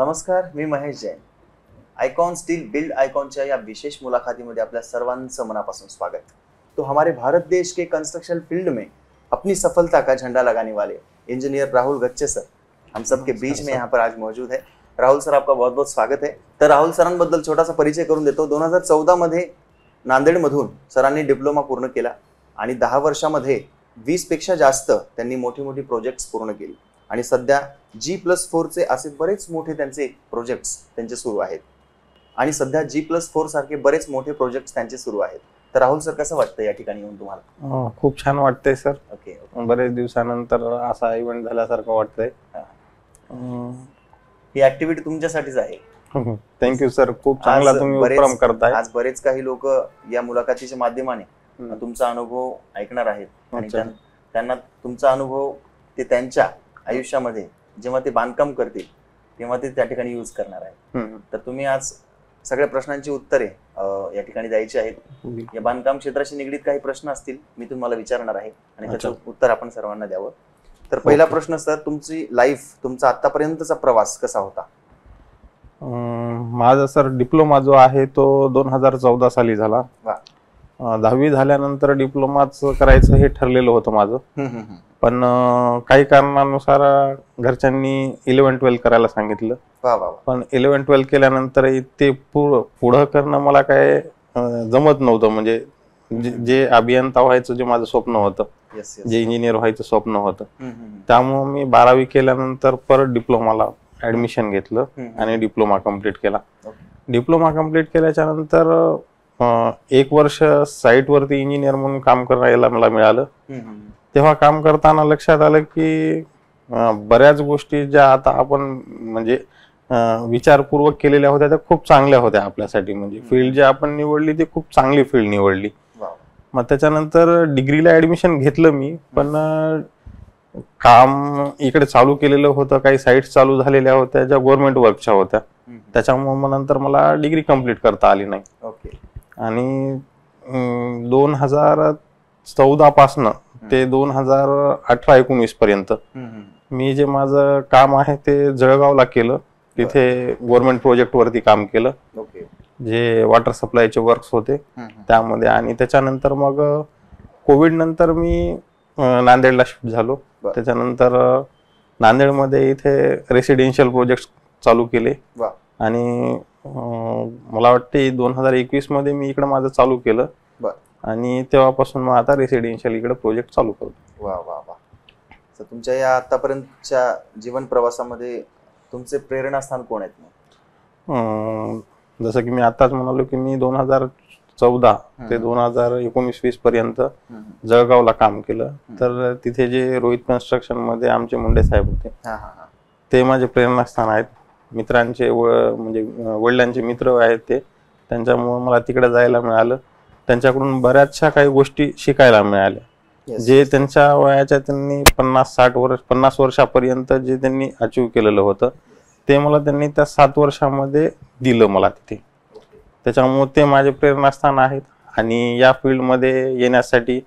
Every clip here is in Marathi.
नमस्कार, मी Mahesh Jain. Icon steel build आइकॉनच्या या विशेष मुलाकातीमध्ये आपल्या सर्वांचं मनापासून स्वागत. तो हमारे भारत देश के कंस्ट्रक्शन फील्ड में अपनी सफलता का झंडा लगाने वाले इंजीनियर राहुल गच्चे सर हम सबके बीच में यहाँ पर आज मौजूद है. राहुल सर, आपका बहुत बहुत स्वागत है. तर राहुल सरांबद्दल छोटासा परिचय करून देतो. 2014 मध्ये नांदेडमधून सरांनी डिप्लोमा पूर्ण केला आणि 10 वर्षामध्ये 20 पेक्षा जास्त त्यांनी मोठी मोठी प्रोजेक्ट्स पूर्ण केली आणि सध्या G+4 चे असे बरेच मोठे त्यांचे प्रोजेक्ट्स त्यांचे सुरू आहेत आणि सध्या G+4 सारखे बरेच मोठे प्रोजेक्ट्स त्यांचे सुरू आहेत. तर राहुल सर, कसं वाटतं या ठिकाणी येऊन तुम्हाला? खूप छान वाटतंय सर. ओके. बरेच दिवसानंतर असा इव्हेंट झाल्यासारखं वाटतंय. ही ऍक्टिव्हिटी तुमच्यासाठीच आहे. थँक्यू सर, खूप चांगला तुम्ही उपक्रम करताय. आज बरेच काही लोक या मुलाखतीच्या माध्यमाने तुमचा अनुभव ऐकणार आहेत आणि त्यांना तुमचा अनुभव ते त्यांच्या आयुष्यामध्ये जेव्हा ते बांधकाम करतील तेव्हा ते त्या ठिकाणी यूज करणार आहेत. तर तुम्ही आज सगळ्या प्रश्नांची उत्तरे या ठिकाणी द्यायची आहेत. या बांधकाम क्षेत्राशी निगडीत काही प्रश्न असतील मी तुम्हाला विचारणार आहे आणि त्याचं उत्तर आपण सर्वांना द्यावं. तर पहिला प्रश्न सर, तुमची लाईफ, तुमचा आतापर्यंतचा प्रवास कसा होता? माझा सर डिप्लोमा जो आहे तो 2014 साली झाला. 10वी झाल्यानंतर डिप्लोमाच करायचं हे ठरलेलं होतं माझं. पण काही कारणानुसार घरच्यांनी 11-12 करायला सांगितलं. पण 11-12 केल्यानंतर ते पुढं करणं मला काय जमत नव्हतं. म्हणजे जे अभियंता व्हायचं जे माझं स्वप्न होतं, जे इंजिनियर व्हायचं स्वप्न होतं, त्यामुळे मी 12वी केल्यानंतर परत डिप्लोमाला ऍडमिशन घेतलं आणि डिप्लोमा कम्प्लीट केला. डिप्लोमा कम्प्लीट केल्याच्या नंतर 1 वर्ष साईट वरती इंजिनियर म्हणून काम करायला मला मिळालं. तेव्हा काम करताना लक्षात आलं की बऱ्याच गोष्टी ज्या आता आपण म्हणजे विचारपूर्वक केलेल्या होत्या त्या खूप चांगल्या होत्या आपल्यासाठी. म्हणजे फील्ड जी आपण निवडली ती खूप चांगली फील्ड निवडली. मग त्याच्यानंतर डिग्रीला ऍडमिशन घेतलं मी. पण काम इकडे चालू केलेलं होतं, काही साईट्स चालू झालेल्या होत्या ज्या गव्हर्नमेंट वर्कच्या होत्या, त्याच्यामुळे मग नंतर मला डिग्री कम्प्लीट करता आली नाही. आणि 2014 पासनं ते 2018-19 पर्यंत मी जे माझं काम आहे ते जळगावला केलं. तिथे गव्हर्नमेंट प्रोजेक्ट वरती काम केलं, जे वॉटर सप्लायचे वर्क्स होते त्यामध्ये. आणि त्याच्यानंतर मग कोविड नंतर मी नांदेडला शिफ्ट झालो. त्याच्यानंतर नांदेडमध्ये इथे रेसिडेन्शियल प्रोजेक्ट चालू केले आणि मला वाटते 2021 मध्ये मी इकडे माझं चालू केलं आणि तेव्हापासून मग आता रेसिडेन्शियल इकडे प्रोजेक्ट चालू करतो. वा वा वा. तर तुमच्या या आतापर्यंतच्या जीवन प्रवासामध्ये तुमचे प्रेरणास्थान कोण आहेत? जसं की मी आताच म्हणालो की मी 2014 ते 2019-20 पर्यंत जळगावला काम केलं. तर तिथे जे रोहित कन्स्ट्रक्शन मध्ये आमचे मुंडे साहेब होते ते माझे प्रेरणास्थान आहेत. मित्रांचे म्हणजे वडिलांचे मित्र आहेत ते, त्यांच्यामुळे मला तिकडे जायला मिळालं. त्यांच्याकडून बऱ्याचशा काही गोष्टी शिकायला मिळाल्या. जे त्यांच्या वयाच्या त्यांनी 50 वर्षापर्यंत जे त्यांनी अचीव केलेलं होतं ते मला त्यांनी त्या 7 वर्षामध्ये दिलं मला तिथे. त्याच्यामुळे ते माझे प्रेरणास्थान आहेत. आणि या फील्डमध्ये येण्यासाठी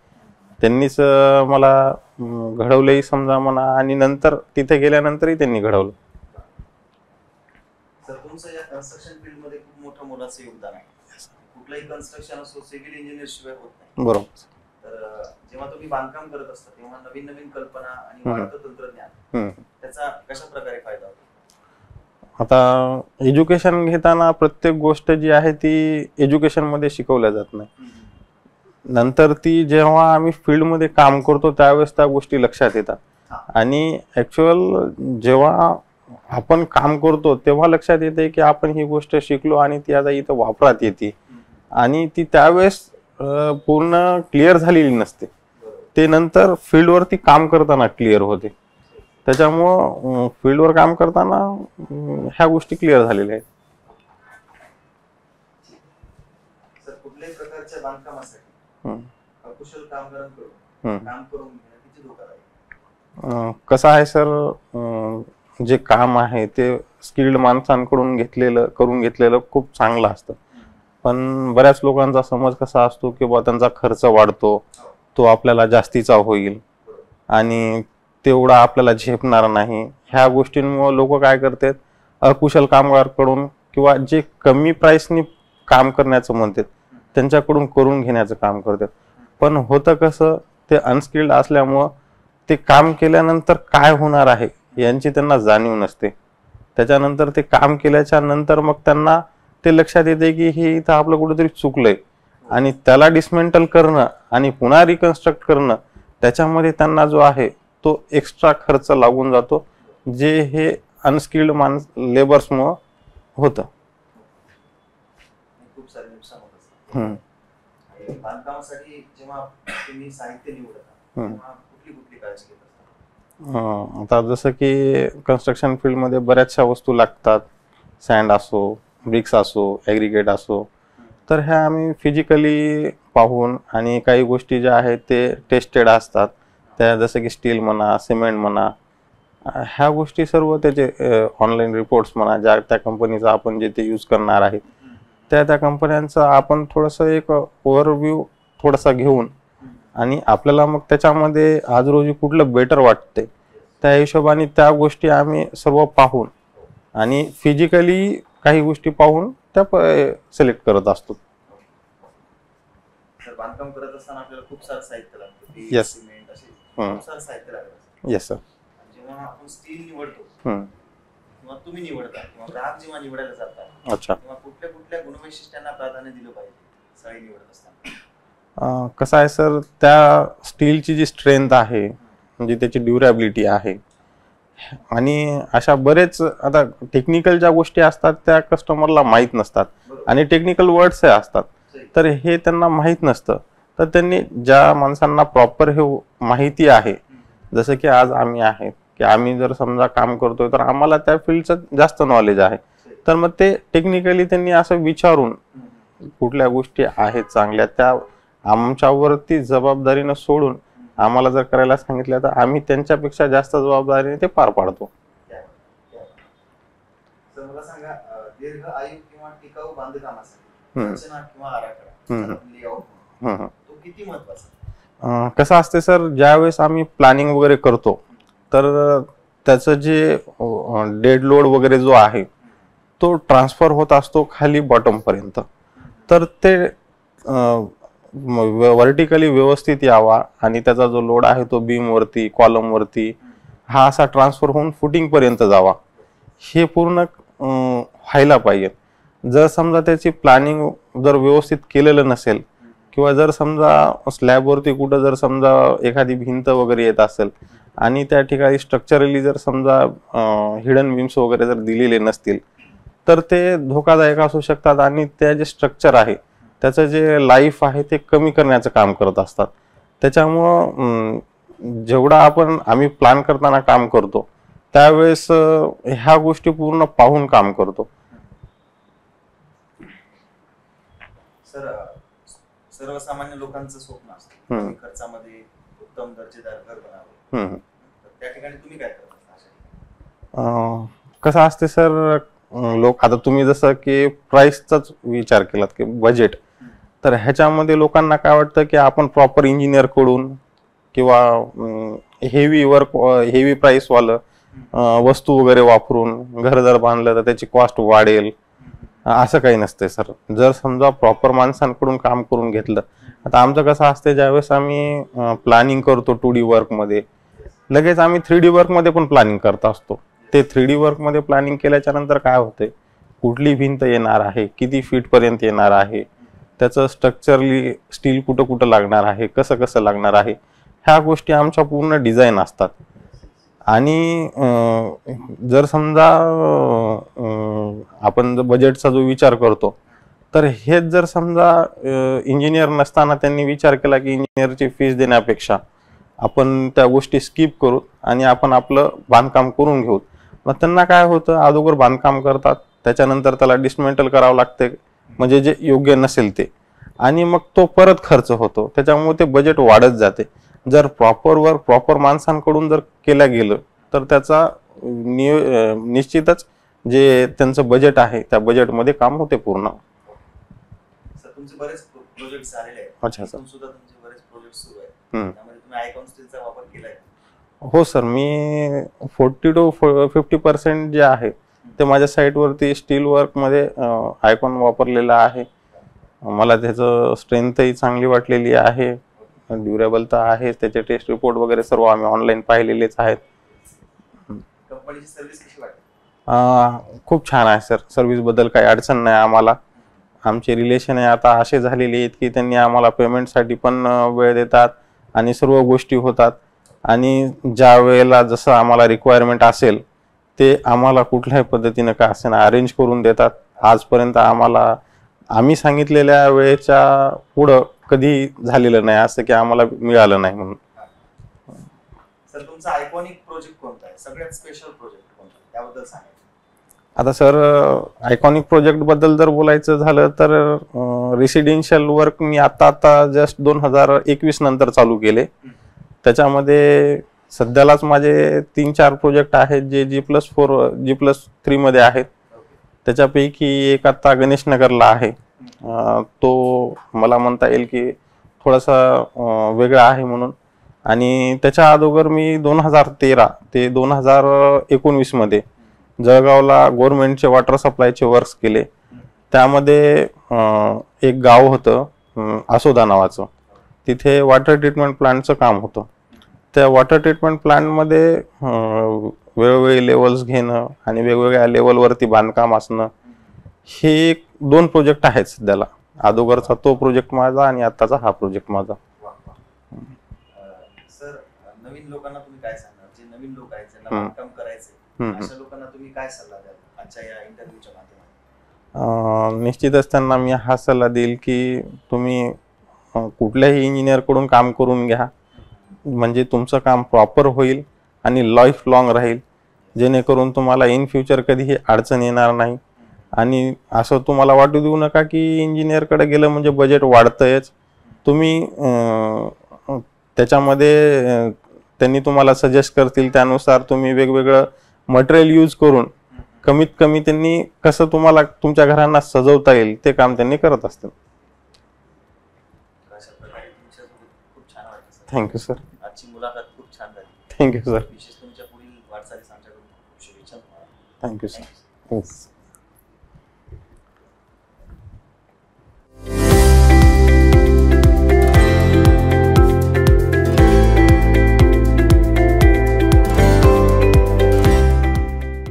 त्यांनीच मला घडवलंही समजा म्हणा, आणि नंतर तिथे गेल्यानंतरही त्यांनी घडवलं. तुमचं या कन्स्ट्रक्शन फील्ड मध्ये खूप मोठं मोलाचं योगदान आहे. कुठलंही कन्स्ट्रक्शन असो सिव्हिल इंजिनियर शिवाय होत नाही. बरोबर. तर जेव्हा तुम्ही बांधकाम करत असता तेव्हा नवीन नवीन कल्पना आणि वाढतं तंत्रज्ञान त्याचा कशा प्रकारे फायदा होतो? आता एज्युकेशन घेताना प्रत्येक गोष्ट जी आहे ती एज्युकेशन मध्ये शिकवल्या जात नाही. नंतर ती जेव्हा आम्ही फील्ड मध्ये काम करतो त्यावेळेस त्या गोष्टी लक्षात येतात. आणि ऍक्च्युअल जेव्हा आपण काम करतो तेव्हा लक्षात येते की आपण ही गोष्ट शिकलो आणि ती आता इथं वापरात येते. आणि ती त्यावेळेस पूर्ण क्लिअर झालेली नसते, ते नंतर फील्डवरती काम करताना क्लिअर होते. त्याच्यामुळं फील्डवर काम करताना ह्या गोष्टी क्लिअर झालेल्या आहेत. सर, कुठल्याही प्रकारच्या बांधकामासाठी अकुशल कामगारांकडून काम करून घेणं किती धोकादायक? कसं आहे सर, जे काम आहे ते स्किल्ड माणसांकडून करून घेतलेलं खूप चांगलं असतं. पण बऱ्याच लोकांचा समज कसा असतो की बुवा त्यांचा खर्च वाढतो, तो आपल्याला जास्तीचा होईल आणि तेवढा आपल्याला झेपणार नाही. ह्या गोष्टींमुळे लोक काय करतात, अकुशल कामगाराकडून किंवा जे कमी प्राइसनी काम करण्याचं म्हणतात त्यांच्याकडून करून घेण्याचं काम करतात. पण होतं कसं, ते अनस्किल्ड असल्यामुळं ते काम केल्यानंतर काय होणार आहे यांची त्यांना जाणीव नसते. त्याच्यानंतर ते काम केल्याच्या नंतर मग त्यांना ते लक्षात येते की हे इथं आपलं कुठेतरी चुकलंय, आणि त्याला डिसमेंटल करणं आणि पुन्हा रिकन्स्ट्रक्ट करणं, त्याच्यामध्ये त्यांना जो आहे तो एक्स्ट्रा खर्च लागून जातो, जे हे अनस्किल्ड लेबर्समुळं होतं. खूप सारे नुकसान होत असतात. बांधकामासाठी जेव्हा तुम्ही साहित्य निवडता तेव्हा कुठली कुठली काळजी घेत असता? आता जसं की कन्स्ट्रक्शन फील्डमध्ये बऱ्याचशा वस्तू लागतात, सँड असो, ब्रिक्स असो, ॲग्रिगेट असो, तर ह्या आम्ही फिजिकली पाहून, आणि काही गोष्टी ज्या आहेत ते टेस्टेड असतात, त्या जसं की स्टील म्हणा, सिमेंट म्हणा, ह्या गोष्टी सर्व त्याचे ऑनलाईन रिपोर्ट्स म्हणा, ज्या त्या कंपनीचा आपण जे ते यूज करणार आहे त्या कंपन्यांचा आपण थोडंसं एक ओव्हरव्ह्यू थोडासा घेऊन, आणि आपल्याला मग त्याच्यामध्ये आज रोजी कुठलं बेटर वाटते त्या हिशोबाने त्या गोष्टी आम्ही सर्व पाहून आणि फिजिकली काही गोष्टी पाहून त्या सिलेक्ट करत असतो. बांधकाम करत असताना आपल्याला खूप सारं साहित्य लागतं, येस, सिमेंट असे खूप सारं साहित्य लागतं. Yes sir. जेव्हा आपण स्टील निवडतो किंवा तुम्ही निवडता किंवा ग्राहक जेव्हा निवडायला जातात, अच्छा, तेव्हा कुठल्या कुठल्या गुणवैशिष्ट्यांना प्राधान्य दिलं पाहिजे सळी निवडत असताना? कसं आहे सर, त्या स्टीलची जी स्ट्रेंथ आहे, म्हणजे त्याची ड्युरेबिलिटी आहे, आणि अशा बरेच आता टेक्निकल ज्या गोष्टी असतात त्या कस्टमरला माहीत नसतात, आणि टेक्निकल वर्ड्स असतात, तर हे त्यांना माहीत नसतं. तर त्यांनी ज्या माणसांना प्रॉपर हे माहिती आहे, जसं की आज आम्ही आहेत की आम्ही जर समजा काम करतोय तर आम्हाला त्या फील्डचं जास्त नॉलेज आहे, तर मग ते टेक्निकली त्यांनी असं विचारून कुठल्या गोष्टी आहेत चांगल्या त्या आमच्यावरती जबाबदारीनं सोडून आम्हाला जर करायला सांगितलं तर आम्ही त्यांच्यापेक्षा जास्त जबाबदारीने ते पार पाडतो. मला सांगा, दीर्घ आयु किंवा टिकाऊ बांधकामासाठी रचना किंवा आराखडा लेआउट तो किती महत्त्वाचा? कसं असते सर, ज्यावेळेस आम्ही प्लॅनिंग वगैरे करतो तर त्याचं जे डेड लोड वगैरे जो आहे तो ट्रान्सफर होत असतो खाली बॉटम पर्यंत, तर ते व्हर्टिकली व्यवस्थित यावा आणि त्याचा जो लोड आहे तो बीम वरती, कॉलम वरती हा असा ट्रान्सफर होऊन फुटिंग पर्यंत जावा, हे पूर्ण व्हायला पाहिजे. जर समजा त्याची प्लॅनिंग जर व्यवस्थित केलेलं नसेल किंवा जर समजा स्लॅबवरती कुठं जर समजा एखादी भिंत वगैरे येत असेल आणि त्या ठिकाणी स्ट्रक्चरली जर समजा हिडन बीम्स वगैरे जर दिलेले नसतील तर ते धोकादायक असू शकतात, आणि त्या जे स्ट्रक्चर आहे त्याचं जे लाईफ आहे ते कमी करण्याचं काम करत असतात. त्याच्यामुळं जेवढा आम्ही प्लॅन करताना काम करतो त्यावेळेस ह्या गोष्टी पूर्ण पाहून काम करतो. सर, सर्वसामान्य लोकांचं स्वप्न असतं खर्चामध्ये उत्तम दर्जेदार घर बनावं, त्या ठिकाणी तुम्ही काय करता? कसं असते सर, लोक आता तुम्ही जसं की प्राइसचाच विचार केलात की बजेट, तर ह्याच्यामध्ये लोकांना काय वाटतं की आपण प्रॉपर इंजिनियर कडून किंवा हेवी प्राइस वालं वस्तू वगैरे वापरून घर जर बांधलं तर त्याची कॉस्ट वाढेल, असं काही नसते सर. जर समजा प्रॉपर माणसांकडून काम करून घेतलं, आता आमचं कसं असते, ज्यावेळेस आम्ही प्लॅनिंग करतो 2D वर्क मध्ये, लगेच आम्ही 3D वर्क मध्ये पण प्लॅनिंग करत असतो. ते 3D वर्क मध्ये प्लॅनिंग केल्याच्या नंतर काय होते, कुठली भिंत येणार आहे, किती फीट पर्यंत येणार आहे, त्याचं स्ट्रक्चरली स्टील कुठं कुठं लागणार आहे, कसं कसं लागणार आहे, ह्या गोष्टी आमच्या पूर्ण डिझाईन असतात. आणि जर समजा आपण जर बजेटचा जो विचार करतो तर हेच जर समजा इंजिनियर नसताना त्यांनी विचार केला की इंजिनियरची फीस देण्यापेक्षा आपण त्या गोष्टी स्किप करू आणि आपण आपलं बांधकाम करून घेऊ, मग त्यांना काय होतं, अगोदर बांधकाम करतात, त्याच्यानंतर त्याला डिसमेंटल करावं लागते, म्हणजे जे योग्य नसेल ते, आणि मग तो परत खर्च होतो, त्याच्यामुळे ते बजेट वाढत जाते. जर प्रॉपर माणसांकडून जर केलं गेलं तर त्याचा निश्चितच जे त्यांचं बजेट आहे त्या बजेटमध्ये काम होते पूर्ण. तुमचे बरेच प्रोजेक्ट्स आलेले आहेत. अच्छा सर. सुद्धा तुमचे बरेच प्रोजेक्ट्स सुरू आहेत, त्यामध्ये तुम्ही आयकॉन स्टीलचा वापर केलाय? हो सर, मी 40 to 50% जे आहे ते माझ्या साईटवरती स्टील वर्कमध्ये आयकॉन वापरलेला आहे. मला त्याचं स्ट्रेंथही चांगली वाटलेली आहे, ड्युरेबल तर आहे. त्याचे टेस्ट रिपोर्ट वगैरे सर्व आम्ही ऑनलाईन पाहिलेलेच आहेत. कंपनीची सर्व्हिस कशी वाटते? खूप छान आहे सर. सर्व्हिसबद्दल काही अडचण नाही आम्हाला. आमचे रिलेशन आहे आता असे झालेले आहेत की त्यांनी आम्हाला पेमेंटसाठी पण वेळ देतात आणि सर्व गोष्टी होतात. आणि ज्या वेळेला जसं आम्हाला रिक्वायरमेंट असेल ते आम्हाला कुठल्याही पद्धतीनं का असेल अरेंज करून देतात. आजपर्यंत आम्हाला आम्ही सांगितलेल्या वेळेच्या पुढं कधी झालेलं नाही असं की आम्हाला मिळालं नाही म्हणून. सर तुमचा आयकॉनिक प्रोजेक्ट कोणता आहे? सगळ्यात स्पेशल प्रोजेक्ट कोणता आहे त्याबद्दल सांगा. आता सर आयकॉनिक प्रोजेक्ट बद्दल जर बोलायचं झालं तर रेसिडेन्शियल वर्क मी आता जस्ट 2021 नंतर चालू केले. त्याच्यामध्ये सध्यालाच माझे 3-4 प्रोजेक्ट आहेत जे G+4 G+3 मध्ये आहेत. त्याच्यापैकी एक आता गणेशनगरला आहे. तो मला म्हणता येईल की थोडासा वेगळा आहे म्हणून. आणि त्याच्या अगोदर मी 2013 ते 2019 मध्ये जळगावला गव्हर्नमेंटचे वॉटर सप्लायचे वर्क्स केले. त्यामध्ये एक गाव होतं आसोदा नावाचं, तिथे वॉटर ट्रीटमेंट प्लांटचं काम होतं. त्या वॉटर ट्रीटमेंट प्लांटमध्ये वेगवेगळे लेवल्स घेणं आणि वेगवेगळ्या लेवलवरती बांधकाम असणं, हे 2 प्रोजेक्ट आहेत सध्याला. अगोदरचा तो प्रोजेक्ट माझा आणि आत्ताचा हा प्रोजेक्ट माझा. सर नवीन लोकांना तुम्ही काय सांगणार, जे नवीन लोक आहेत ज्यांना बांधकाम करायचे, अशा लोकांना तुम्ही काय सल्ला द्याल आजच्या या इंटरव्ह्यूच्या माध्यमातून? निश्चितच त्यांना मी हा सल्ला देईल की तुम्ही कुठल्याही इंजिनियर कडून काम करून घ्या, म्हणजे तुमचं काम प्रॉपर होईल आणि लाईफ लॉंग राहील, जेणेकरून तुम्हाला इन फ्युचर कधीही अडचण येणार नाही. आणि असं तुम्हाला वाटू देऊ नका की इंजिनियरकडे गेलं म्हणजे बजेट वाढतंयच. तुम्ही त्याच्यामध्ये त्यांनी तुम्हाला सजेस्ट करतील त्यानुसार तुम्ही वेगवेगळं मटेरियल यूज करून कमीत कमी त्यांनी कसं तुम्हाला तुमच्या घरांना सजवता येईल ते काम त्यांनी करत असतात. खूप छान वाटतं सर. Thank you sir. आजची मुलाखत खूप छान झाली. Thank you sir. विशेष तुमच्या पुढील वाटचालीस आमच्याकडून शुभेच्छा. Thank you sir.